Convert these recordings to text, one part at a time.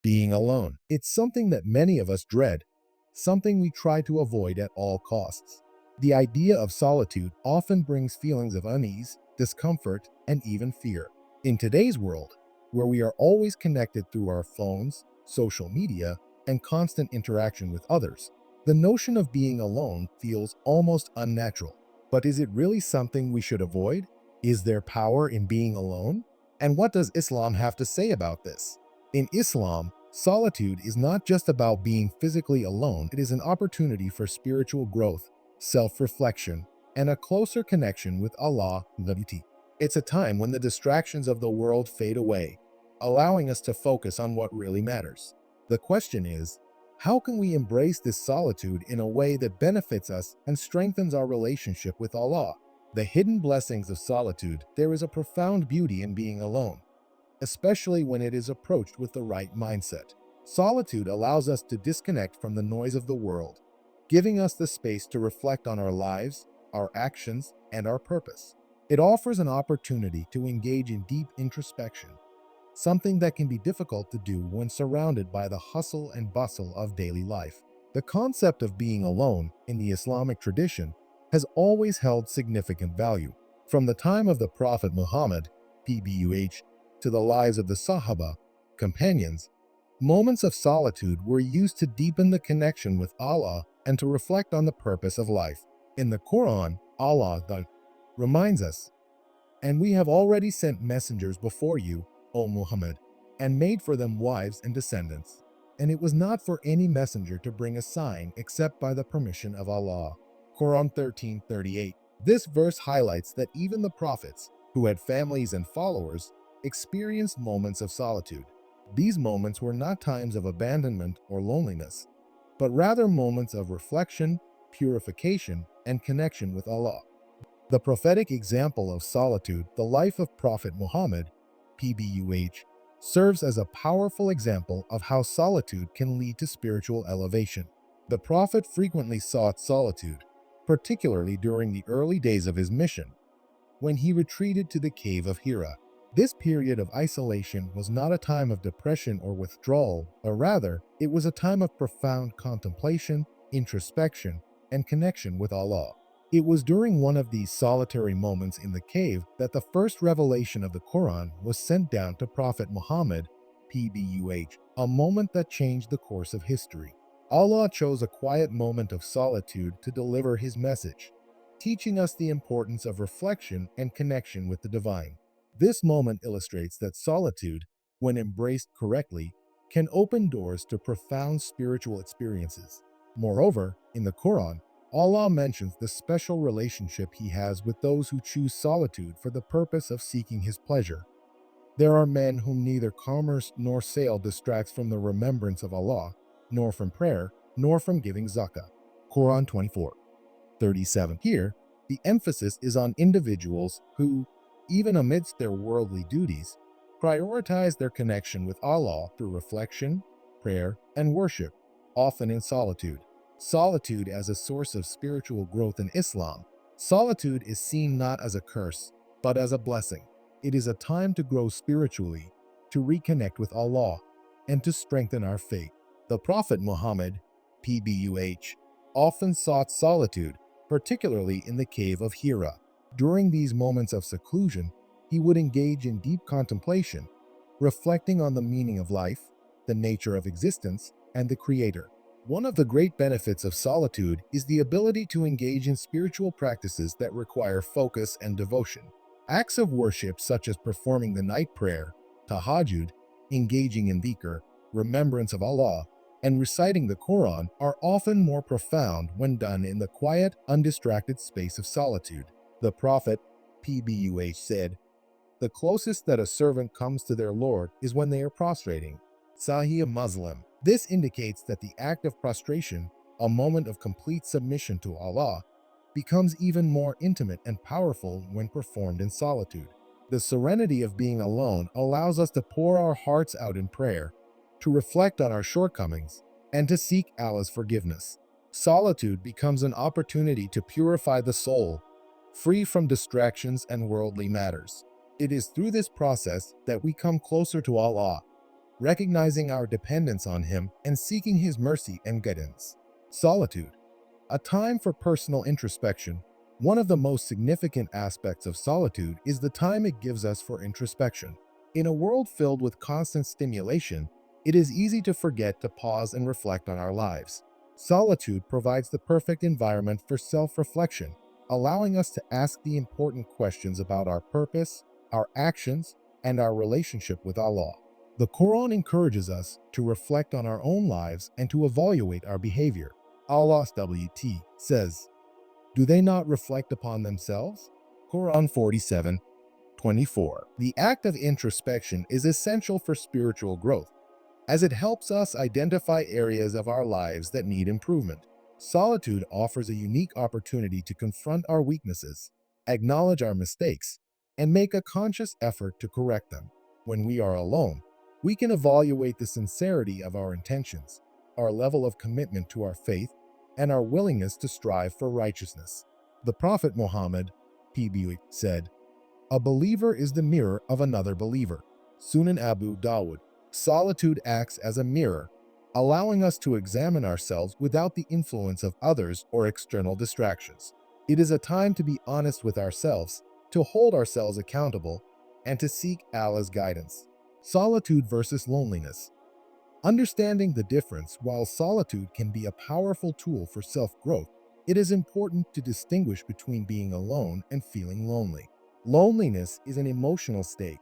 Being alone. It's something that many of us dread, something we try to avoid at all costs. The idea of solitude often brings feelings of unease, discomfort, and even fear. In today's world, where we are always connected through our phones, social media, and constant interaction with others, the notion of being alone feels almost unnatural. But is it really something we should avoid? Is there power in being alone? And what does Islam have to say about this? In Islam, solitude is not just about being physically alone, it is an opportunity for spiritual growth, self-reflection, and a closer connection with Allah. It's a time when the distractions of the world fade away, allowing us to focus on what really matters. The question is, how can we embrace this solitude in a way that benefits us and strengthens our relationship with Allah? The hidden blessings of solitude. There is a profound beauty in being alone, especially when it is approached with the right mindset. Solitude allows us to disconnect from the noise of the world, giving us the space to reflect on our lives, our actions, and our purpose. It offers an opportunity to engage in deep introspection, something that can be difficult to do when surrounded by the hustle and bustle of daily life. The concept of being alone in the Islamic tradition has always held significant value. From the time of the Prophet Muhammad, PBUH, to the lives of the Sahaba, companions, moments of solitude were used to deepen the connection with Allah and to reflect on the purpose of life. In the Quran, Allah reminds us, "And we have already sent messengers before you, O Muhammad, and made for them wives and descendants. And it was not for any messenger to bring a sign except by the permission of Allah." Quran 13:38. This verse highlights that even the prophets, who had families and followers, experienced moments of solitude. These moments were not times of abandonment or loneliness, but rather moments of reflection, purification, and connection with Allah. The prophetic example of solitude, the life of Prophet Muhammad, PBUH, serves as a powerful example of how solitude can lead to spiritual elevation. The Prophet frequently sought solitude, particularly during the early days of his mission, when he retreated to the cave of Hira. This period of isolation was not a time of depression or withdrawal, but rather, it was a time of profound contemplation, introspection, and connection with Allah. It was during one of these solitary moments in the cave that the first revelation of the Quran was sent down to Prophet Muhammad, PBUH, a moment that changed the course of history. Allah chose a quiet moment of solitude to deliver his message, teaching us the importance of reflection and connection with the divine. This moment illustrates that solitude, when embraced correctly, can open doors to profound spiritual experiences. Moreover, in the Quran, Allah mentions the special relationship he has with those who choose solitude for the purpose of seeking his pleasure. There are men whom neither commerce nor sale distracts from the remembrance of Allah, nor from prayer, nor from giving zakah. Quran 24:37. Here, the emphasis is on individuals who, even amidst their worldly duties, prioritize their connection with Allah through reflection, prayer, and worship, often in solitude. Solitude as a source of spiritual growth in Islam. Solitude is seen not as a curse, but as a blessing. It is a time to grow spiritually, to reconnect with Allah, and to strengthen our faith. The Prophet Muhammad, PBUH, often sought solitude, particularly in the cave of Hira. During these moments of seclusion, he would engage in deep contemplation, reflecting on the meaning of life, the nature of existence, and the Creator. One of the great benefits of solitude is the ability to engage in spiritual practices that require focus and devotion. Acts of worship such as performing the night prayer, tahajjud, engaging in dhikr, remembrance of Allah, and reciting the Quran are often more profound when done in the quiet, undistracted space of solitude. The Prophet, PBUH, said, "The closest that a servant comes to their Lord is when they are prostrating." Sahih Muslim. This indicates that the act of prostration, a moment of complete submission to Allah, becomes even more intimate and powerful when performed in solitude. The serenity of being alone allows us to pour our hearts out in prayer, to reflect on our shortcomings, and to seek Allah's forgiveness. Solitude becomes an opportunity to purify the soul, free from distractions and worldly matters. It is through this process that we come closer to Allah, recognizing our dependence on Him and seeking His mercy and guidance. Solitude, a time for personal introspection. One of the most significant aspects of solitude is the time it gives us for introspection. In a world filled with constant stimulation, it is easy to forget to pause and reflect on our lives. Solitude provides the perfect environment for self-reflection, allowing us to ask the important questions about our purpose, our actions, and our relationship with Allah. The Quran encourages us to reflect on our own lives and to evaluate our behavior. Allah says, "Do they not reflect upon themselves?" Quran 47:24. The act of introspection is essential for spiritual growth, as it helps us identify areas of our lives that need improvement. Solitude offers a unique opportunity to confront our weaknesses, acknowledge our mistakes, and make a conscious effort to correct them. When we are alone, we can evaluate the sincerity of our intentions, our level of commitment to our faith, and our willingness to strive for righteousness. The Prophet Muhammad, peace be with him, said, "A believer is the mirror of another believer." Sunan Abu Dawud. Solitude acts as a mirror, allowing us to examine ourselves without the influence of others or external distractions. It is a time to be honest with ourselves, to hold ourselves accountable, and to seek Allah's guidance. Solitude versus loneliness. Understanding the difference, while solitude can be a powerful tool for self-growth, it is important to distinguish between being alone and feeling lonely. Loneliness is an emotional state,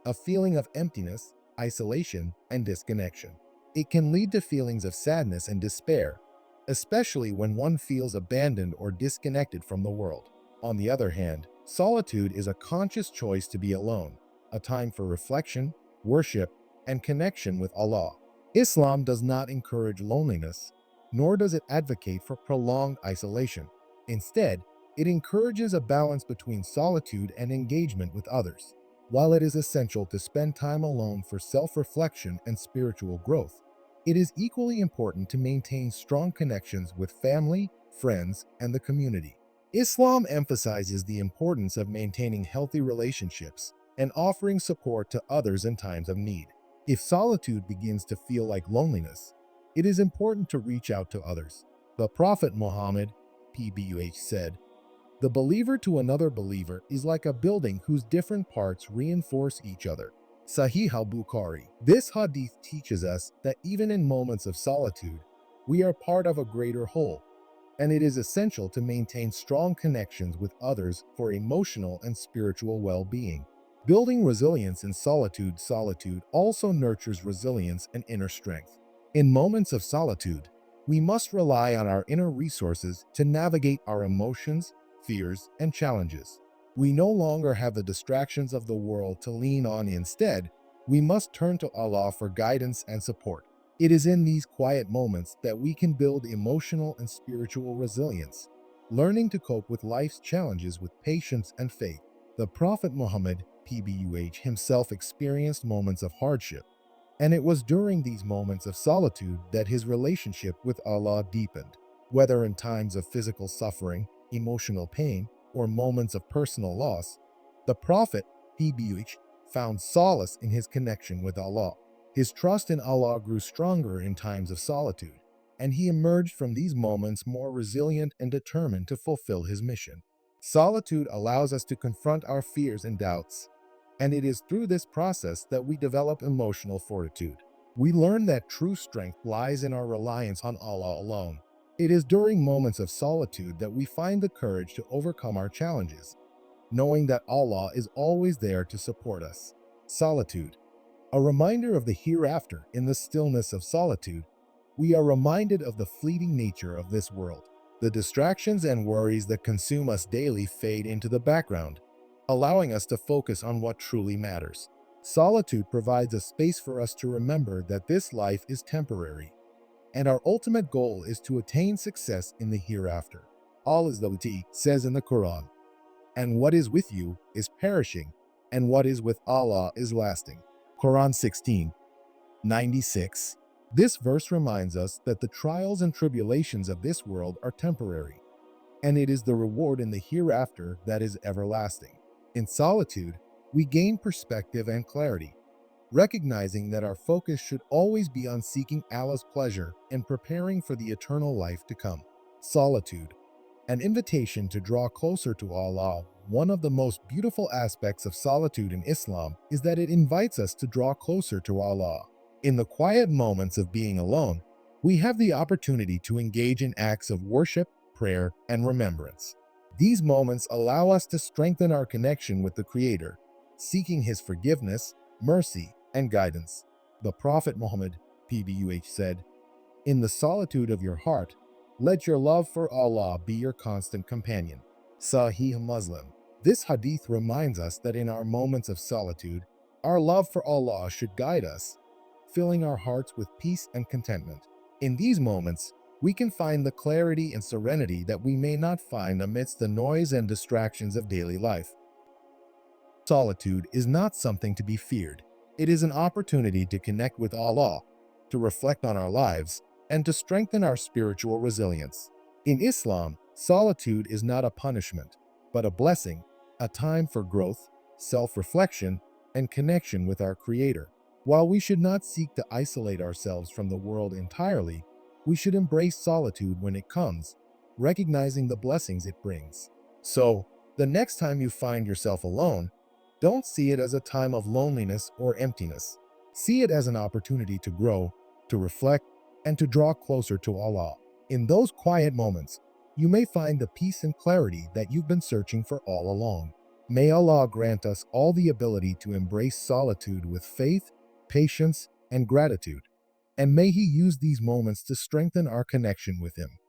a feeling of emptiness, isolation, and disconnection. It can lead to feelings of sadness and despair, especially when one feels abandoned or disconnected from the world. On the other hand, solitude is a conscious choice to be alone, a time for reflection, worship, and connection with Allah. Islam does not encourage loneliness, nor does it advocate for prolonged isolation. Instead, it encourages a balance between solitude and engagement with others. While it is essential to spend time alone for self-reflection and spiritual growth, it is equally important to maintain strong connections with family, friends, and the community. Islam emphasizes the importance of maintaining healthy relationships and offering support to others in times of need. If solitude begins to feel like loneliness, it is important to reach out to others. The Prophet Muhammad, peace be with him, said, "The believer to another believer is like a building whose different parts reinforce each other." Sahih al-Bukhari. This hadith teaches us that even in moments of solitude, we are part of a greater whole, and it is essential to maintain strong connections with others for emotional and spiritual well-being. Building resilience in solitude. Solitude also nurtures resilience and inner strength. In moments of solitude, we must rely on our inner resources to navigate our emotions, fears, and challenges. We no longer have the distractions of the world to lean on. Instead, we must turn to Allah for guidance and support. It is in these quiet moments that we can build emotional and spiritual resilience, learning to cope with life's challenges with patience and faith. The Prophet Muhammad, peace be with him, himself experienced moments of hardship, and it was during these moments of solitude that his relationship with Allah deepened. Whether in times of physical suffering, emotional pain, or moments of personal loss, the Prophet, peace be with him, found solace in his connection with Allah. His trust in Allah grew stronger in times of solitude, and he emerged from these moments more resilient and determined to fulfill his mission. Solitude allows us to confront our fears and doubts, and it is through this process that we develop emotional fortitude. We learn that true strength lies in our reliance on Allah alone. It is during moments of solitude that we find the courage to overcome our challenges, knowing that Allah is always there to support us. Solitude, a reminder of the hereafter. In the stillness of solitude, we are reminded of the fleeting nature of this world. The distractions and worries that consume us daily fade into the background, allowing us to focus on what truly matters. Solitude provides a space for us to remember that this life is temporary, and our ultimate goal is to attain success in the hereafter. Allah says in the Quran, "And what is with you is perishing, and what is with Allah is lasting." Quran 16:96. This verse reminds us that the trials and tribulations of this world are temporary, and it is the reward in the hereafter that is everlasting. In solitude, we gain perspective and clarity. recognizing that our focus should always be on seeking Allah's pleasure and preparing for the eternal life to come. Solitude, an invitation to draw closer to Allah. One of the most beautiful aspects of solitude in Islam is that it invites us to draw closer to Allah. In the quiet moments of being alone, we have the opportunity to engage in acts of worship, prayer, and remembrance. These moments allow us to strengthen our connection with the Creator, seeking His forgiveness, mercy, and guidance. The Prophet Muhammad, PBUH, said, "In the solitude of your heart, let your love for Allah be your constant companion." Sahih Muslim. This hadith reminds us that in our moments of solitude, our love for Allah should guide us, filling our hearts with peace and contentment. In these moments, we can find the clarity and serenity that we may not find amidst the noise and distractions of daily life. Solitude is not something to be feared. It is an opportunity to connect with Allah, to reflect on our lives, and to strengthen our spiritual resilience. In Islam, solitude is not a punishment, but a blessing, a time for growth, self-reflection, and connection with our Creator. While we should not seek to isolate ourselves from the world entirely, we should embrace solitude when it comes, recognizing the blessings it brings. So, the next time you find yourself alone, don't see it as a time of loneliness or emptiness. See it as an opportunity to grow, to reflect, and to draw closer to Allah. In those quiet moments, you may find the peace and clarity that you've been searching for all along. May Allah grant us all the ability to embrace solitude with faith, patience, and gratitude. And may He use these moments to strengthen our connection with Him.